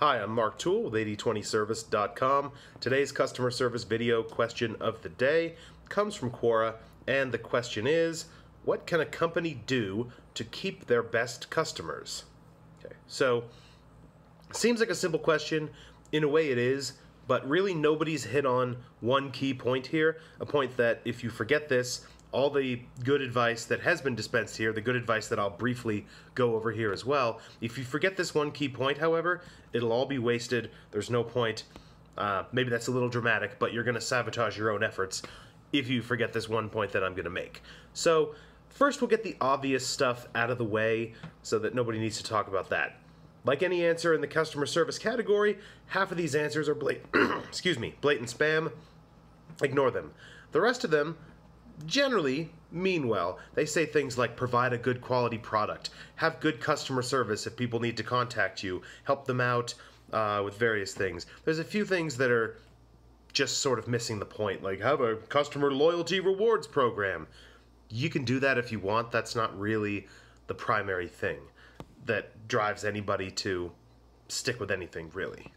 Hi, I'm Mark Toole with 8020service.com. Today's customer service video question of the day comes from Quora, and the question is, what can a company do to keep their best customers? Okay, so seems like a simple question. In a way it is, but really nobody's hit on one key point here, a point that if you forget this, all the good advice that has been dispensed here, the good advice that I'll briefly go over here as well, if you forget this one key point, however, it'll all be wasted. There's no point. Maybe that's a little dramatic, but you're going to sabotage your own efforts if you forget this one point that I'm going to make. So first we'll get the obvious stuff out of the way so that nobody needs to talk about that. Like any answer in the customer service category, half of these answers are blatant spam. Ignore them. The rest of them generally mean well. They say things like provide a good quality product, have good customer service if people need to contact you, help them out with various things. There's a few things that are just sort of missing the point, like have a customer loyalty rewards program. You can do that if you want. That's not really the primary thing that drives anybody to stick with anything, really.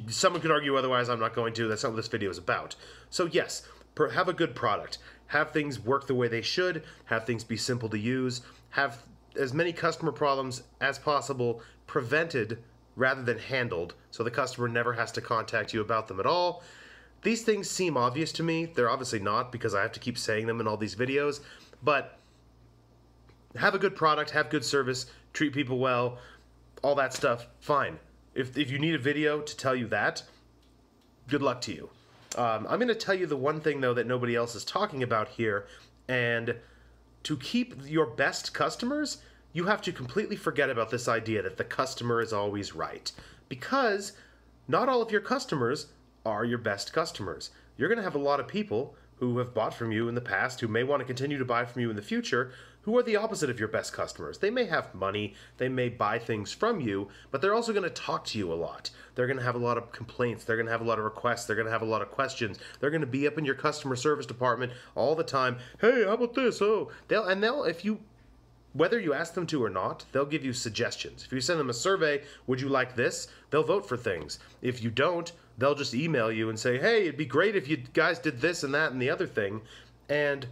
Someone could argue otherwise. I'm not going to. That's not what this video is about. So yes, have a good product. Have things work the way they should. Have things be simple to use. Have as many customer problems as possible prevented rather than handled, so the customer never has to contact you about them at all. These things seem obvious to me. They're obviously not, because I have to keep saying them in all these videos, but have a good product, have good service, treat people well, all that stuff, fine. If you need a video to tell you that, good luck to you. I'm going to tell you the one thing, though, that nobody else is talking about here, and to keep your best customers, you have to completely forget about this idea that the customer is always right, because not all of your customers are your best customers. You're going to have a lot of people who have bought from you in the past, who may want to continue to buy from you in the future, who are the opposite of your best customers. They may have money, they may buy things from you, but they're also going to talk to you a lot. They're going to have a lot of complaints, they're going to have a lot of requests, they're going to have a lot of questions. They're going to be up in your customer service department all the time. Hey, how about this? Oh, whether you ask them to or not, they'll give you suggestions. If you send them a survey, would you like this? They'll vote for things. If you don't, they'll just email you and say, hey, it'd be great if you guys did this and that and the other thing. And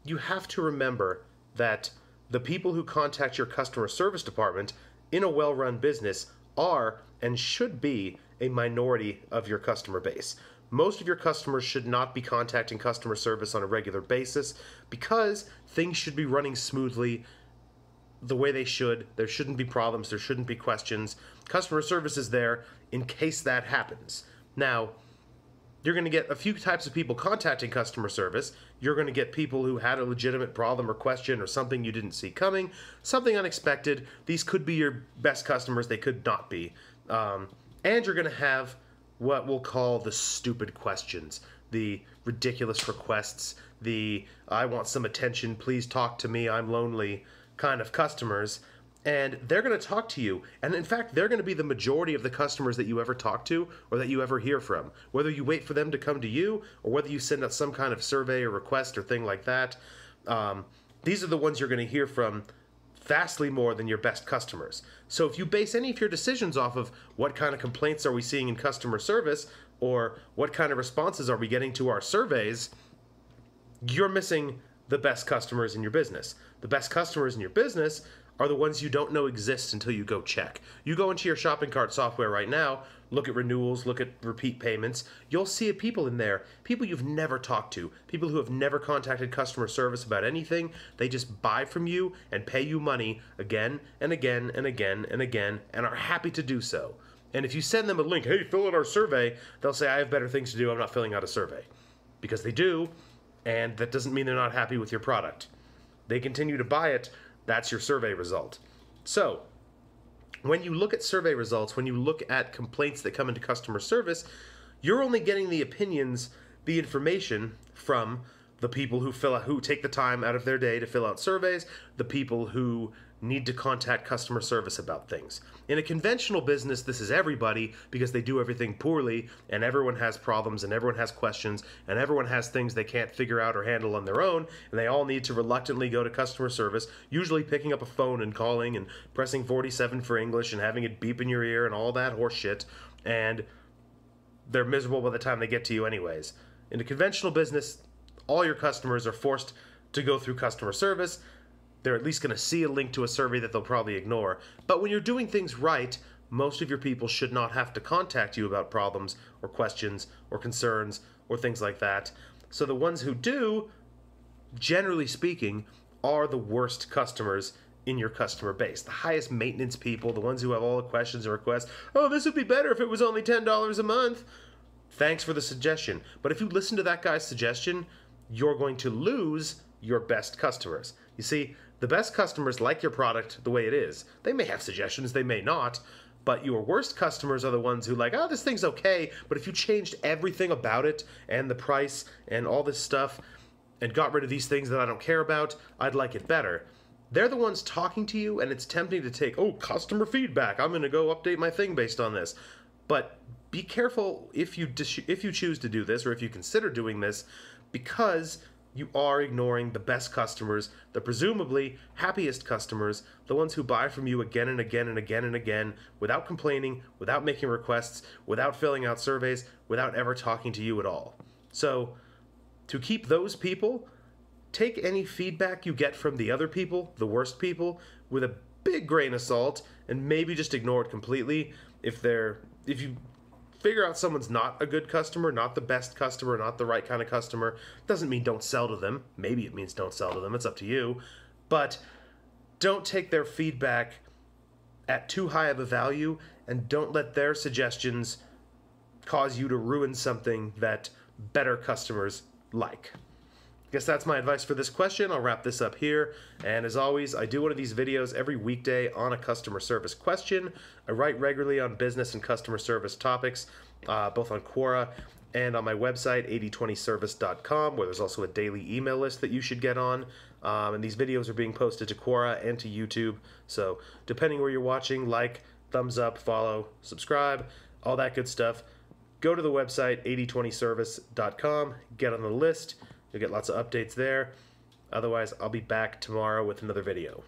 you have to remember that the people who contact your customer service department in a well-run business are and should be a minority of your customer base. Most of your customers should not be contacting customer service on a regular basis because things should be running smoothly the way they should. There shouldn't be problems. There shouldn't be questions. Customer service is there in case that happens. Now, you're going to get a few types of people contacting customer service. You're going to get people who had a legitimate problem or question or something you didn't see coming, something unexpected. These could be your best customers. They could not be. And you're going to have what we'll call the stupid questions, the ridiculous requests, the I want some attention, please talk to me, I'm lonely kind of customers. And they're going to talk to you. And in fact, they're going to be the majority of the customers that you ever talk to or that you ever hear from. Whether you wait for them to come to you or whether you send out some kind of survey or request or thing like that, these are the ones you're going to hear from vastly more than your best customers. So if you base any of your decisions off of what kind of complaints are we seeing in customer service or what kind of responses are we getting to our surveys, you're missing the best customers in your business. The best customers in your business are the ones you don't know exist until you go check. You go into your shopping cart software right now, look at renewals, look at repeat payments, you'll see people in there, people you've never talked to, people who have never contacted customer service about anything. They just buy from you and pay you money again and again and again and again and are happy to do so. And if you send them a link, hey, fill out our survey, they'll say, I have better things to do, I'm not filling out a survey. Because they do, and that doesn't mean they're not happy with your product. They continue to buy it. That's your survey result. So, when you look at survey results, when you look at complaints that come into customer service, you're only getting the opinions, the information from the people who take the time out of their day to fill out surveys, the people who need to contact customer service about things. In a conventional business, this is everybody because they do everything poorly and everyone has problems and everyone has questions and everyone has things they can't figure out or handle on their own, and they all need to reluctantly go to customer service, usually picking up a phone and calling and pressing 47 for English and having it beep in your ear and all that horse shit, and they're miserable by the time they get to you anyways. In a conventional business, all your customers are forced to go through customer service. They're at least going to see a link to a survey that they'll probably ignore. But when you're doing things right, most of your people should not have to contact you about problems or questions or concerns or things like that. So the ones who do, generally speaking, are the worst customers in your customer base. The highest maintenance people, the ones who have all the questions and requests. Oh, this would be better if it was only $10 a month. Thanks for the suggestion. But if you listen to that guy's suggestion, you're going to lose your best customers. You see, the best customers like your product the way it is. They may have suggestions, they may not, but your worst customers are the ones who like, oh, this thing's okay, but if you changed everything about it and the price and all this stuff and got rid of these things that I don't care about, I'd like it better. They're the ones talking to you, and it's tempting to take, oh, customer feedback, I'm going to go update my thing based on this. But be careful if you choose to do this or if you consider doing this, because you are ignoring the best customers, the presumably happiest customers, the ones who buy from you again and again and again and again, without complaining, without making requests, without filling out surveys, without ever talking to you at all. So, to keep those people, take any feedback you get from the other people, the worst people, with a big grain of salt, and maybe just ignore it completely. If you figure out someone's not a good customer, not the best customer, not the right kind of customer, doesn't mean don't sell to them. Maybe it means don't sell to them. It's up to you. But don't take their feedback at too high of a value, and don't let their suggestions cause you to ruin something that better customers like. I guess that's my advice for this question. I'll wrap this up here. And as always, I do one of these videos every weekday on a customer service question. I write regularly on business and customer service topics, both on Quora and on my website, 8020service.com, where there's also a daily email list that you should get on. And these videos are being posted to Quora and to YouTube. So depending where you're watching, like, thumbs up, follow, subscribe, all that good stuff. Go to the website, 8020service.com, get on the list. You'll get lots of updates there. Otherwise, I'll be back tomorrow with another video.